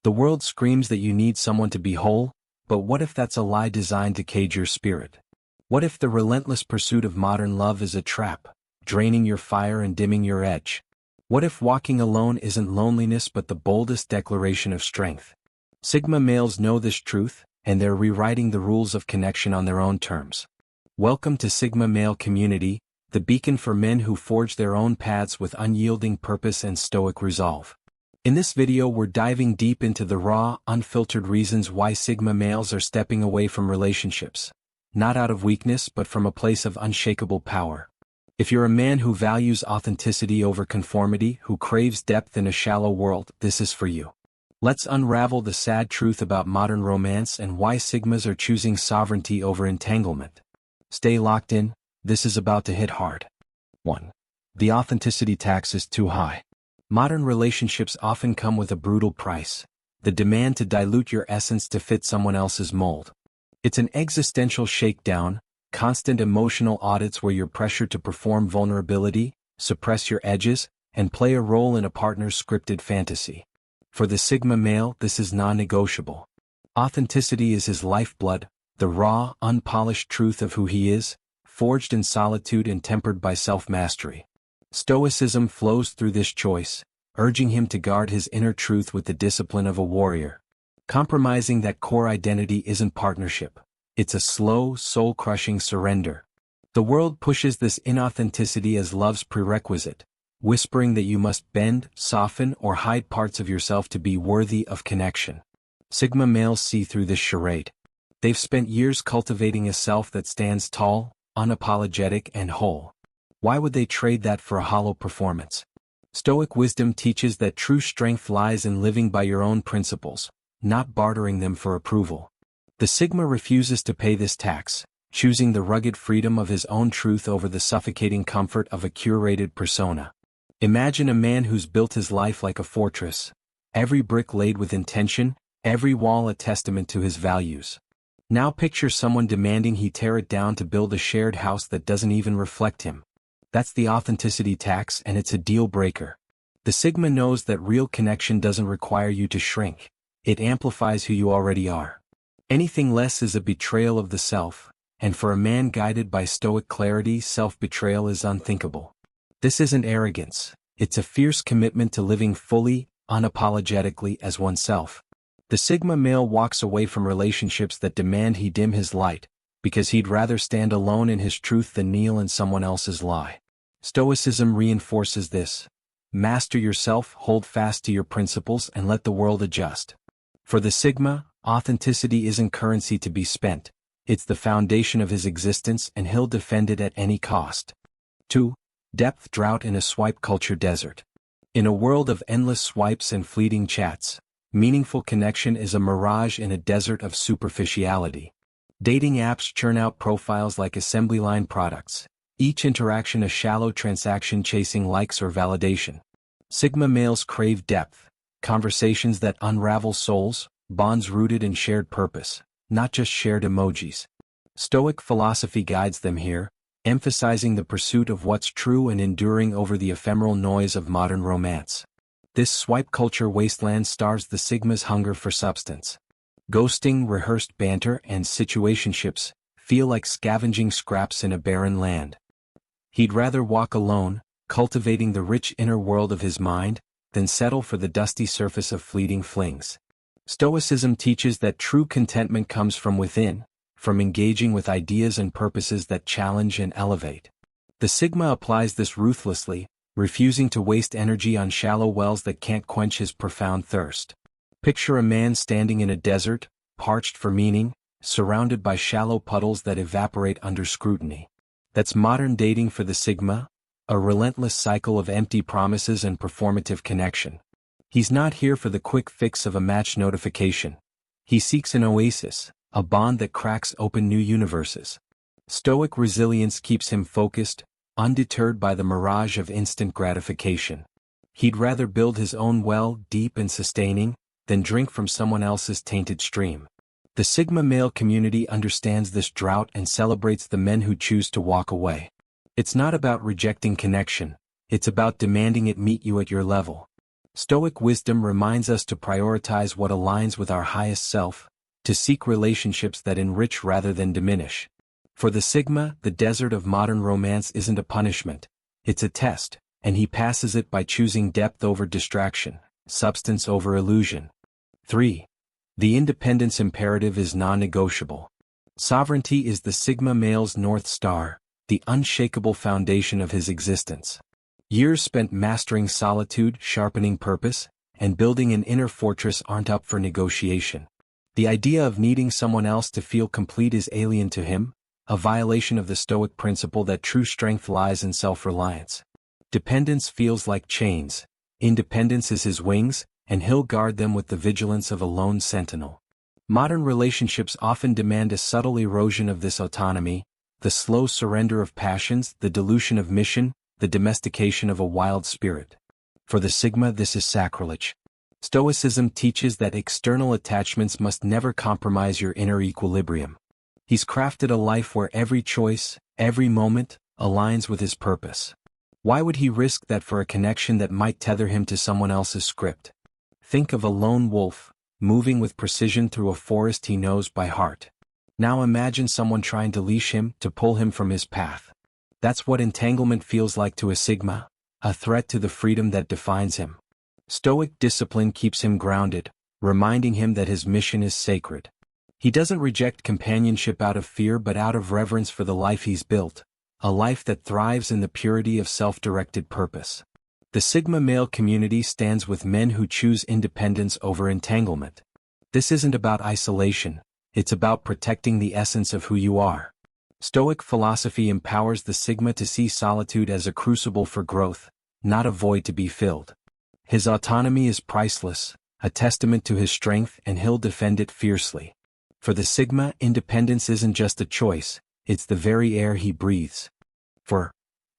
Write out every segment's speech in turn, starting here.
The world screams that you need someone to be whole, but what if that's a lie designed to cage your spirit? What if the relentless pursuit of modern love is a trap, draining your fire and dimming your edge? What if walking alone isn't loneliness but the boldest declaration of strength? Sigma males know this truth, and they're rewriting the rules of connection on their own terms. Welcome to Sigma Male Community, the beacon for men who forge their own paths with unyielding purpose and stoic resolve. In this video we're diving deep into the raw, unfiltered reasons why Sigma males are stepping away from relationships. Not out of weakness but from a place of unshakable power. If you're a man who values authenticity over conformity, who craves depth in a shallow world, this is for you. Let's unravel the sad truth about modern romance and why Sigmas are choosing sovereignty over entanglement. Stay locked in, this is about to hit hard. 1. The authenticity tax is too high. Modern relationships often come with a brutal price: the demand to dilute your essence to fit someone else's mold. It's an existential shakedown, constant emotional audits where you're pressured to perform vulnerability, suppress your edges, and play a role in a partner's scripted fantasy. For the Sigma male, this is non-negotiable. Authenticity is his lifeblood, the raw, unpolished truth of who he is, forged in solitude and tempered by self-mastery. Stoicism flows through this choice, urging him to guard his inner truth with the discipline of a warrior. Compromising that core identity isn't partnership. It's a slow, soul-crushing surrender. The world pushes this inauthenticity as love's prerequisite, whispering that you must bend, soften, or hide parts of yourself to be worthy of connection. Sigma males see through this charade. They've spent years cultivating a self that stands tall, unapologetic, and whole. Why would they trade that for a hollow performance? Stoic wisdom teaches that true strength lies in living by your own principles, not bartering them for approval. The Sigma refuses to pay this tax, choosing the rugged freedom of his own truth over the suffocating comfort of a curated persona. Imagine a man who's built his life like a fortress, every brick laid with intention, every wall a testament to his values. Now picture someone demanding he tear it down to build a shared house that doesn't even reflect him. That's the authenticity tax, and it's a deal breaker. The Sigma knows that real connection doesn't require you to shrink. It amplifies who you already are. Anything less is a betrayal of the self, and for a man guided by stoic clarity, self-betrayal is unthinkable. This isn't arrogance, it's a fierce commitment to living fully, unapologetically as oneself. The Sigma male walks away from relationships that demand he dim his light, because he'd rather stand alone in his truth than kneel in someone else's lie. Stoicism reinforces this. Master yourself, hold fast to your principles, and let the world adjust. For the Sigma, authenticity isn't currency to be spent. It's the foundation of his existence, and he'll defend it at any cost. 2. Depth. Drought in a swipe culture desert. In a world of endless swipes and fleeting chats, meaningful connection is a mirage in a desert of superficiality. Dating apps churn out profiles like assembly line products, each interaction a shallow transaction chasing likes or validation. Sigma males crave depth, conversations that unravel souls, bonds rooted in shared purpose, not just shared emojis. Stoic philosophy guides them here, emphasizing the pursuit of what's true and enduring over the ephemeral noise of modern romance. This swipe culture wasteland starves the Sigma's hunger for substance. Ghosting, rehearsed banter, and situationships feel like scavenging scraps in a barren land. He'd rather walk alone, cultivating the rich inner world of his mind, than settle for the dusty surface of fleeting flings. Stoicism teaches that true contentment comes from within, from engaging with ideas and purposes that challenge and elevate. The Sigma applies this ruthlessly, refusing to waste energy on shallow wells that can't quench his profound thirst. Picture a man standing in a desert, parched for meaning, surrounded by shallow puddles that evaporate under scrutiny. That's modern dating for the Sigma, a relentless cycle of empty promises and performative connection. He's not here for the quick fix of a match notification. He seeks an oasis, a bond that cracks open new universes. Stoic resilience keeps him focused, undeterred by the mirage of instant gratification. He'd rather build his own well, deep and sustaining, than drink from someone else's tainted stream. The Sigma male community understands this drought and celebrates the men who choose to walk away. It's not about rejecting connection, it's about demanding it meet you at your level. Stoic wisdom reminds us to prioritize what aligns with our highest self, to seek relationships that enrich rather than diminish. For the Sigma, the desert of modern romance isn't a punishment, it's a test, and he passes it by choosing depth over distraction, substance over illusion. 3. The independence imperative is non-negotiable. Sovereignty is the Sigma male's North Star, the unshakable foundation of his existence. Years spent mastering solitude, sharpening purpose, and building an inner fortress aren't up for negotiation. The idea of needing someone else to feel complete is alien to him, a violation of the Stoic principle that true strength lies in self-reliance. Dependence feels like chains, independence is his wings, and he'll guard them with the vigilance of a lone sentinel. Modern relationships often demand a subtle erosion of this autonomy, the slow surrender of passions, the dilution of mission, the domestication of a wild spirit. For the Sigma, this is sacrilege. Stoicism teaches that external attachments must never compromise your inner equilibrium. He's crafted a life where every choice, every moment, aligns with his purpose. Why would he risk that for a connection that might tether him to someone else's script? Think of a lone wolf, moving with precision through a forest he knows by heart. Now imagine someone trying to leash him, to pull him from his path. That's what entanglement feels like to a Sigma, a threat to the freedom that defines him. Stoic discipline keeps him grounded, reminding him that his mission is sacred. He doesn't reject companionship out of fear but out of reverence for the life he's built, a life that thrives in the purity of self-directed purpose. The Sigma male community stands with men who choose independence over entanglement. This isn't about isolation, it's about protecting the essence of who you are. Stoic philosophy empowers the Sigma to see solitude as a crucible for growth, not a void to be filled. His autonomy is priceless, a testament to his strength, and he'll defend it fiercely. For the Sigma, independence isn't just a choice, it's the very air he breathes. For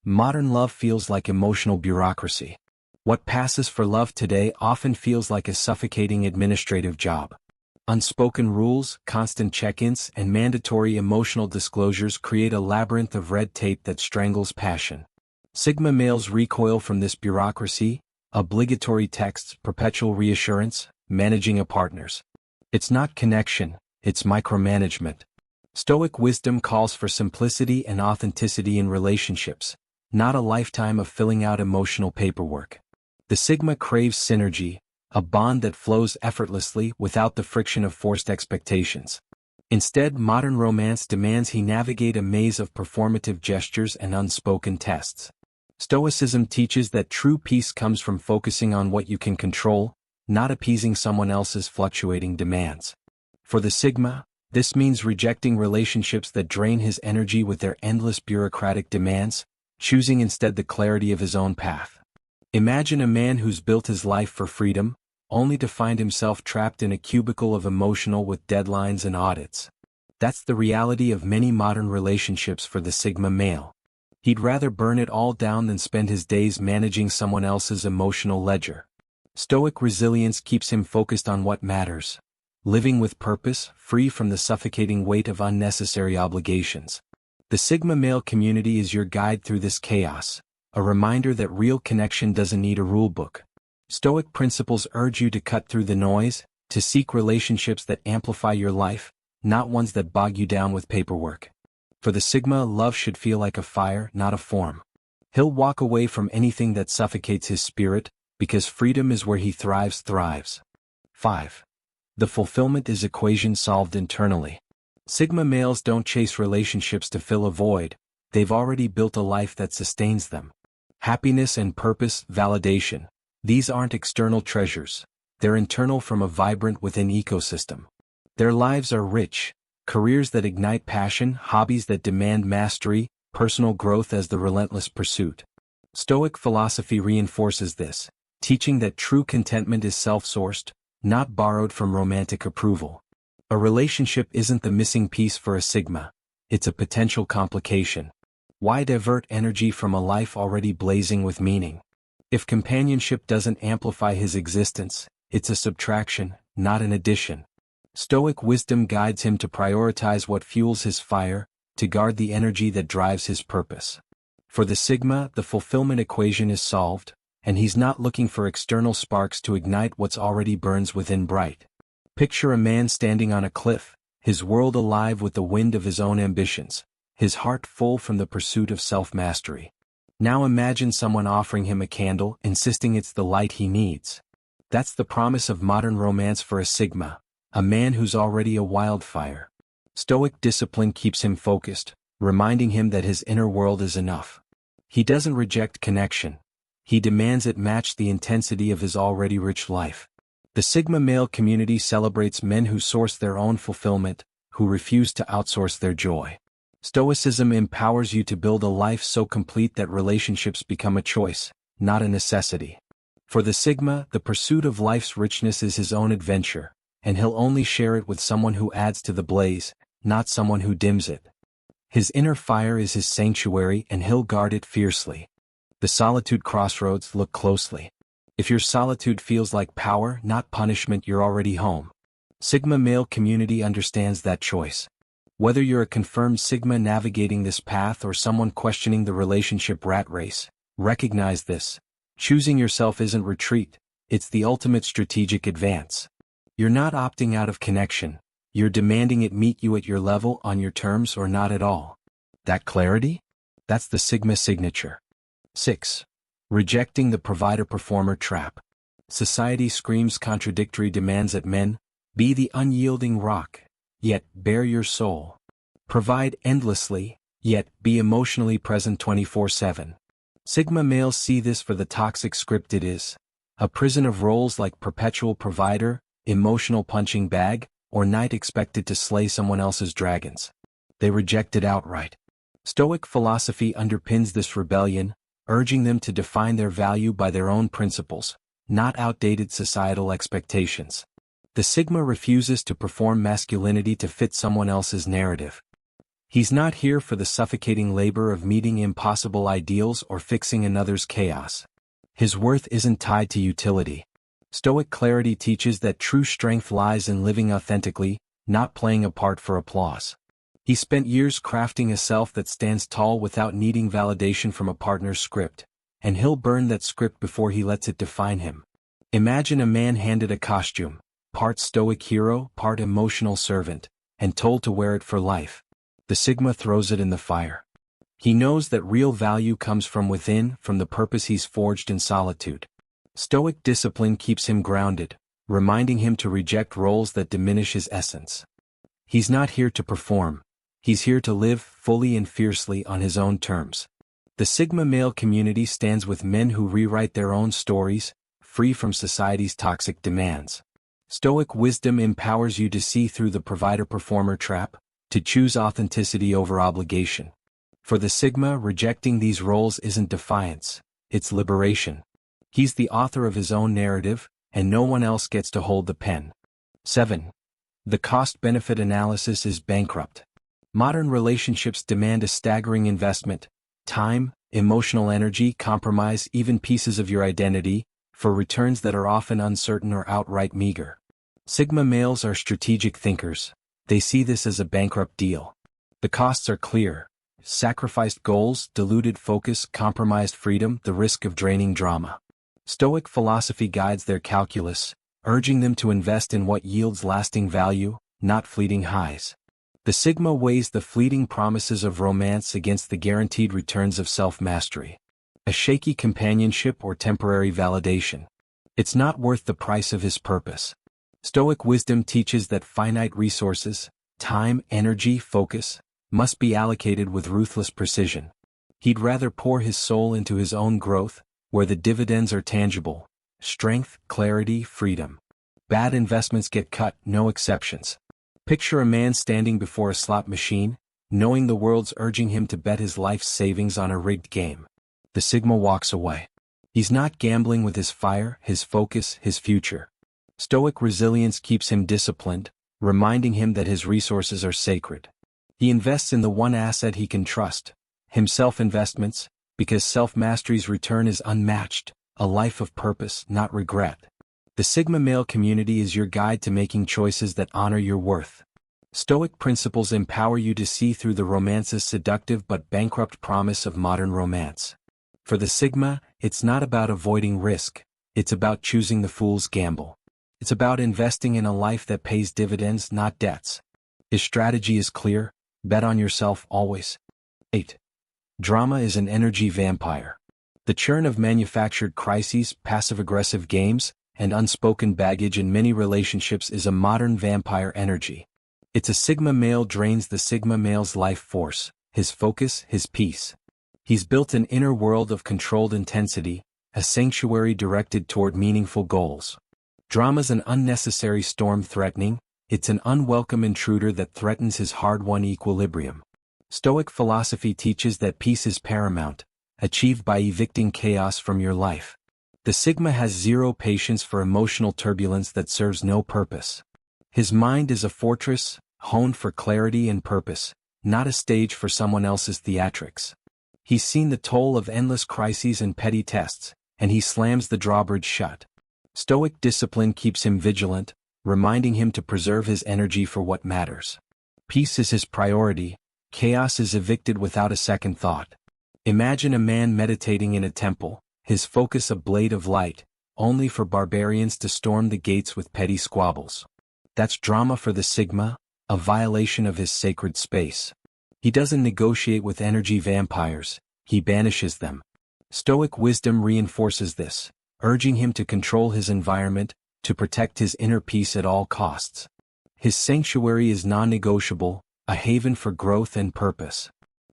modern love feels like emotional bureaucracy. What passes for love today often feels like a suffocating administrative job. Unspoken rules, constant check-ins, and mandatory emotional disclosures create a labyrinth of red tape that strangles passion. Sigma males recoil from this bureaucracy, obligatory texts, perpetual reassurance, managing a partner's. It's not connection, it's micromanagement. Stoic wisdom calls for simplicity and authenticity in relationships, not a lifetime of filling out emotional paperwork. The Sigma craves synergy, a bond that flows effortlessly without the friction of forced expectations. Instead, modern romance demands he navigate a maze of performative gestures and unspoken tests. Stoicism teaches that true peace comes from focusing on what you can control, not appeasing someone else's fluctuating demands. For the Sigma, this means rejecting relationships that drain his energy with their endless bureaucratic demands, choosing instead the clarity of his own path. Imagine a man who's built his life for freedom, only to find himself trapped in a cubicle of emotional with deadlines and audits. That's the reality of many modern relationships for the Sigma male. He'd rather burn it all down than spend his days managing someone else's emotional ledger. Stoic resilience keeps him focused on what matters, living with purpose, free from the suffocating weight of unnecessary obligations. The Sigma male community is your guide through this chaos, a reminder that real connection doesn't need a rulebook. Stoic principles urge you to cut through the noise, to seek relationships that amplify your life, not ones that bog you down with paperwork. For the Sigma, love should feel like a fire, not a form. He'll walk away from anything that suffocates his spirit, because freedom is where he thrives. 5. The fulfillment is equation solved internally. Sigma males don't chase relationships to fill a void, they've already built a life that sustains them. Happiness and purpose, validation. These aren't external treasures, they're internal from a vibrant within ecosystem. Their lives are rich, careers that ignite passion, hobbies that demand mastery, personal growth as the relentless pursuit. Stoic philosophy reinforces this, teaching that true contentment is self-sourced, not borrowed from romantic approval. A relationship isn't the missing piece for a Sigma, it's a potential complication. Why divert energy from a life already blazing with meaning? If companionship doesn't amplify his existence, it's a subtraction, not an addition. Stoic wisdom guides him to prioritize what fuels his fire, to guard the energy that drives his purpose. For the Sigma, the fulfillment equation is solved, and he's not looking for external sparks to ignite what's already burns within bright. Picture a man standing on a cliff, his world alive with the wind of his own ambitions, his heart full from the pursuit of self-mastery. Now imagine someone offering him a candle, insisting it's the light he needs. That's the promise of modern romance for a Sigma, a man who's already a wildfire. Stoic discipline keeps him focused, reminding him that his inner world is enough. He doesn't reject connection. He demands it match the intensity of his already rich life. The Sigma male community celebrates men who source their own fulfillment, who refuse to outsource their joy. Stoicism empowers you to build a life so complete that relationships become a choice, not a necessity. For the Sigma, the pursuit of life's richness is his own adventure, and he'll only share it with someone who adds to the blaze, not someone who dims it. His inner fire is his sanctuary, and he'll guard it fiercely. The Solitude Crossroads. Look closely. If your solitude feels like power, not punishment, you're already home. Sigma male community understands that choice. Whether you're a confirmed Sigma navigating this path or someone questioning the relationship rat race, recognize this. Choosing yourself isn't retreat, it's the ultimate strategic advance. You're not opting out of connection, you're demanding it meet you at your level, on your terms, or not at all. That clarity? That's the Sigma signature. 6. Rejecting the provider-performer trap. Society screams contradictory demands at men: be the unyielding rock, yet bare your soul. Provide endlessly, yet be emotionally present 24/7. Sigma males see this for the toxic script it is. A prison of roles like perpetual provider, emotional punching bag, or knight expected to slay someone else's dragons. They reject it outright. Stoic philosophy underpins this rebellion, urging them to define their value by their own principles, not outdated societal expectations. The Sigma refuses to perform masculinity to fit someone else's narrative. He's not here for the suffocating labor of meeting impossible ideals or fixing another's chaos. His worth isn't tied to utility. Stoic clarity teaches that true strength lies in living authentically, not playing a part for applause. He spent years crafting a self that stands tall without needing validation from a partner's script, and he'll burn that script before he lets it define him. Imagine a man handed a costume, part stoic hero, part emotional servant, and told to wear it for life. The Sigma throws it in the fire. He knows that real value comes from within, from the purpose he's forged in solitude. Stoic discipline keeps him grounded, reminding him to reject roles that diminish his essence. He's not here to perform. He's here to live fully and fiercely on his own terms. The Sigma male community stands with men who rewrite their own stories, free from society's toxic demands. Stoic wisdom empowers you to see through the provider-performer trap, to choose authenticity over obligation. For the Sigma, rejecting these roles isn't defiance, it's liberation. He's the author of his own narrative, and no one else gets to hold the pen. 7. The cost-benefit analysis is bankrupt. Modern relationships demand a staggering investment: time, emotional energy, compromise, even pieces of your identity, for returns that are often uncertain or outright meager. Sigma males are strategic thinkers. They see this as a bankrupt deal. The costs are clear: sacrificed goals, diluted focus, compromised freedom, the risk of draining drama. Stoic philosophy guides their calculus, urging them to invest in what yields lasting value, not fleeting highs. The Sigma weighs the fleeting promises of romance against the guaranteed returns of self-mastery. A shaky companionship or temporary validation. It's not worth the price of his purpose. Stoic wisdom teaches that finite resources, time, energy, focus, must be allocated with ruthless precision. He'd rather pour his soul into his own growth, where the dividends are tangible: strength, clarity, freedom. Bad investments get cut, no exceptions. Picture a man standing before a slot machine, knowing the world's urging him to bet his life's savings on a rigged game. The Sigma walks away. He's not gambling with his fire, his focus, his future. Stoic resilience keeps him disciplined, reminding him that his resources are sacred. He invests in the one asset he can trust, himself. Investments, because self-mastery's return is unmatched, a life of purpose, not regret. The Sigma male community is your guide to making choices that honor your worth. Stoic principles empower you to see through the romance's seductive but bankrupt promise of modern romance. For the Sigma, it's not about avoiding risk, it's about choosing the fool's gamble. It's about investing in a life that pays dividends, not debts. His strategy is clear: bet on yourself always. 8. Drama is an energy vampire. The churn of manufactured crises, passive-aggressive games, and unspoken baggage in many relationships is a modern vampire energy. It's a Sigma male drains the Sigma male's life force, his focus, his peace. He's built an inner world of controlled intensity, a sanctuary directed toward meaningful goals. Drama's an unnecessary storm threatening, it's an unwelcome intruder that threatens his hard-won equilibrium. Stoic philosophy teaches that peace is paramount, achieved by evicting chaos from your life. The Sigma has zero patience for emotional turbulence that serves no purpose. His mind is a fortress, honed for clarity and purpose, not a stage for someone else's theatrics. He's seen the toll of endless crises and petty tests, and he slams the drawbridge shut. Stoic discipline keeps him vigilant, reminding him to preserve his energy for what matters. Peace is his priority, chaos is evicted without a second thought. Imagine a man meditating in a temple, his focus a blade of light, only for barbarians to storm the gates with petty squabbles. That's drama for the Sigma, a violation of his sacred space. He doesn't negotiate with energy vampires, he banishes them. Stoic wisdom reinforces this, urging him to control his environment, to protect his inner peace at all costs. His sanctuary is non-negotiable, a haven for growth and purpose.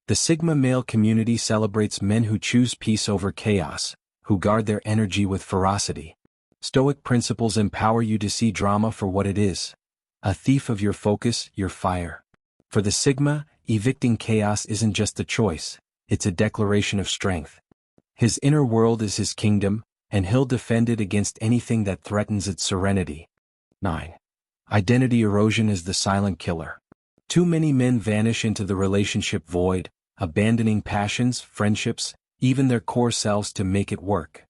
The Sigma male community celebrates men who choose peace over chaos, who guard their energy with ferocity. Stoic principles empower you to see drama for what it is: a thief of your focus, your fire. For the Sigma, evicting chaos isn't just a choice, it's a declaration of strength. His inner world is his kingdom, and he'll defend it against anything that threatens its serenity. 9. Identity erosion is the silent killer. Too many men vanish into the relationship void, abandoning passions, friendships, even their core selves to make it work.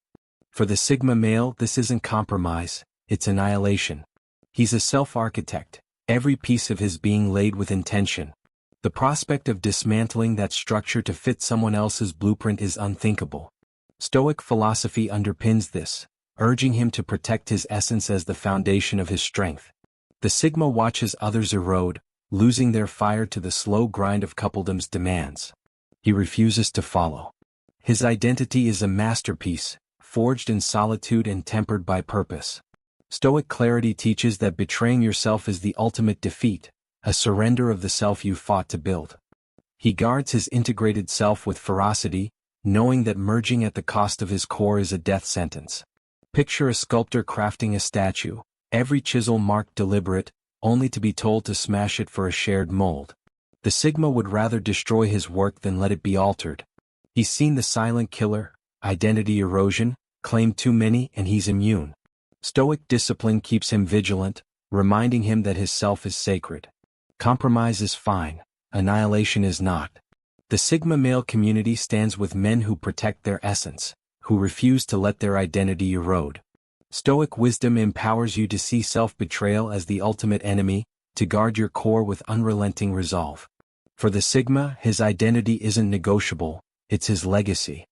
For the Sigma male, this isn't compromise, it's annihilation. He's a self-architect, every piece of his being laid with intention. The prospect of dismantling that structure to fit someone else's blueprint is unthinkable. Stoic philosophy underpins this, urging him to protect his essence as the foundation of his strength. The Sigma watches others erode, losing their fire to the slow grind of coupledom's demands. He refuses to follow. His identity is a masterpiece, forged in solitude and tempered by purpose. Stoic clarity teaches that betraying yourself is the ultimate defeat, a surrender of the self you fought to build. He guards his integrated self with ferocity, knowing that merging at the cost of his core is a death sentence. Picture a sculptor crafting a statue, every chisel marked deliberate, only to be told to smash it for a shared mold. The Sigma would rather destroy his work than let it be altered. He's seen the silent killer, identity erosion, claimed too many, and he's immune. Stoic discipline keeps him vigilant, reminding him that his self is sacred. Compromise is fine, annihilation is not. The Sigma male community stands with men who protect their essence, who refuse to let their identity erode. Stoic wisdom empowers you to see self-betrayal as the ultimate enemy, to guard your core with unrelenting resolve. For the Sigma, his identity isn't negotiable, it's his legacy.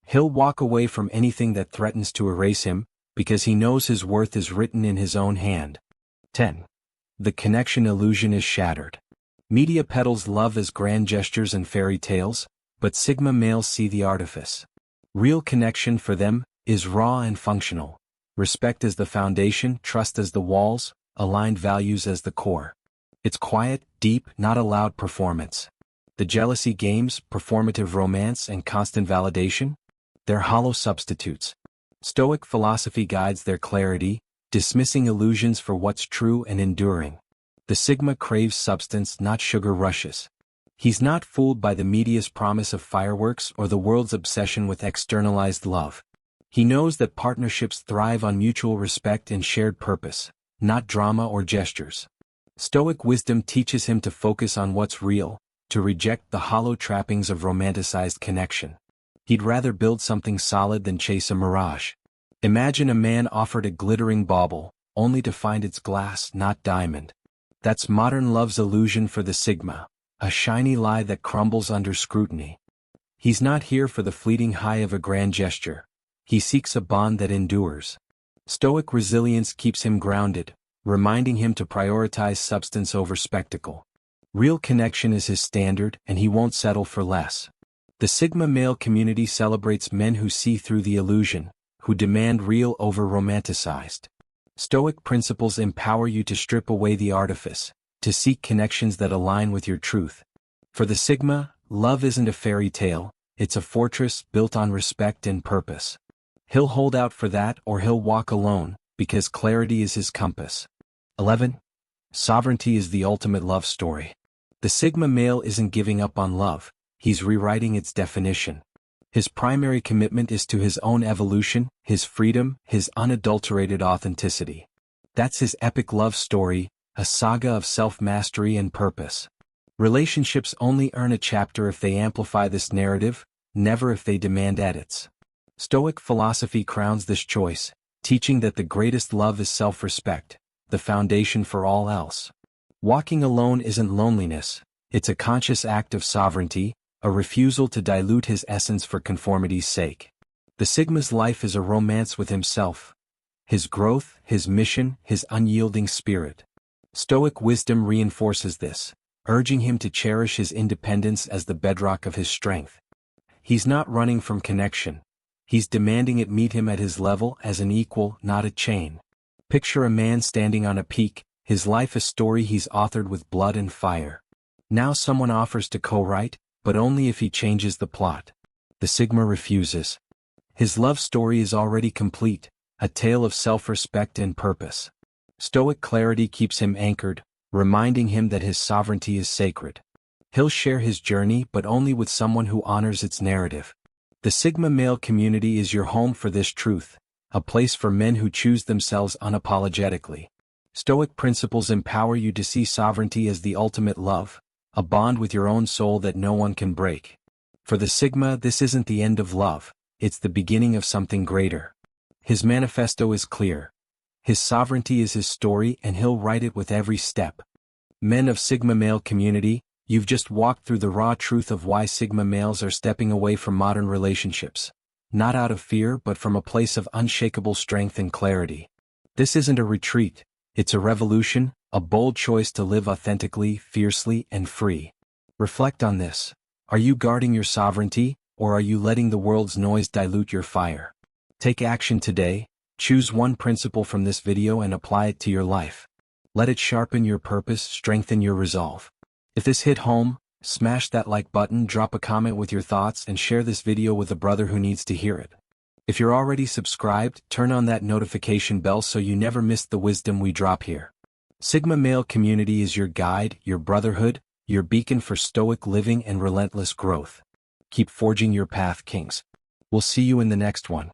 He'll walk away from anything that threatens to erase him, because he knows his worth is written in his own hand. 10. The connection illusion is shattered. Media peddles love as grand gestures and fairy tales, but Sigma males see the artifice. Real connection for them is raw and functional. Respect as the foundation, trust as the walls, aligned values as the core. It's quiet, deep, not a loud performance. The jealousy games, performative romance, and constant validation? They're hollow substitutes. Stoic philosophy guides their clarity, dismissing illusions for what's true and enduring. The Sigma craves substance, not sugar rushes. He's not fooled by the media's promise of fireworks or the world's obsession with externalized love. He knows that partnerships thrive on mutual respect and shared purpose, not drama or gestures. Stoic wisdom teaches him to focus on what's real, to reject the hollow trappings of romanticized connection. He'd rather build something solid than chase a mirage. Imagine a man offered a glittering bauble, only to find it's glass, not diamond. That's modern love's illusion for the Sigma, a shiny lie that crumbles under scrutiny. He's not here for the fleeting high of a grand gesture. He seeks a bond that endures. Stoic resilience keeps him grounded, reminding him to prioritize substance over spectacle. Real connection is his standard, and he won't settle for less. The Sigma male community celebrates men who see through the illusion, who demand real over romanticized. Stoic principles empower you to strip away the artifice, to seek connections that align with your truth. For the Sigma, love isn't a fairy tale, it's a fortress built on respect and purpose. He'll hold out for that or he'll walk alone, because clarity is his compass. 11. Sovereignty is the ultimate love story. The Sigma male isn't giving up on love, he's rewriting its definition. His primary commitment is to his own evolution, his freedom, his unadulterated authenticity. That's his epic love story, a saga of self-mastery and purpose. Relationships only earn a chapter if they amplify this narrative, never if they demand edits. Stoic philosophy crowns this choice, teaching that the greatest love is self-respect, the foundation for all else. Walking alone isn't loneliness, it's a conscious act of sovereignty, a refusal to dilute his essence for conformity's sake. The Sigma's life is a romance with himself, his growth, his mission, his unyielding spirit. Stoic wisdom reinforces this, urging him to cherish his independence as the bedrock of his strength. He's not running from connection. He's demanding it meet him at his level as an equal, not a chain. Picture a man standing on a peak, his life a story he's authored with blood and fire. Now someone offers to co-write, but only if he changes the plot. The Sigma refuses. His love story is already complete, a tale of self-respect and purpose. Stoic clarity keeps him anchored, reminding him that his sovereignty is sacred. He'll share his journey but only with someone who honors its narrative. The Sigma male community is your home for this truth, a place for men who choose themselves unapologetically. Stoic principles empower you to see sovereignty as the ultimate love, a bond with your own soul that no one can break. For the Sigma, this isn't the end of love, it's the beginning of something greater. His manifesto is clear. His sovereignty is his story and he'll write it with every step. Men of Sigma male community, you've just walked through the raw truth of why Sigma males are stepping away from modern relationships. Not out of fear but from a place of unshakable strength and clarity. This isn't a retreat, it's a revolution, a bold choice to live authentically, fiercely, and free. Reflect on this. Are you guarding your sovereignty, or are you letting the world's noise dilute your fire? Take action today, choose one principle from this video and apply it to your life. Let it sharpen your purpose, strengthen your resolve. If this hit home, smash that like button, drop a comment with your thoughts, and share this video with a brother who needs to hear it. If you're already subscribed, turn on that notification bell so you never miss the wisdom we drop here. Sigma male community is your guide, your brotherhood, your beacon for stoic living and relentless growth. Keep forging your path, kings. We'll see you in the next one.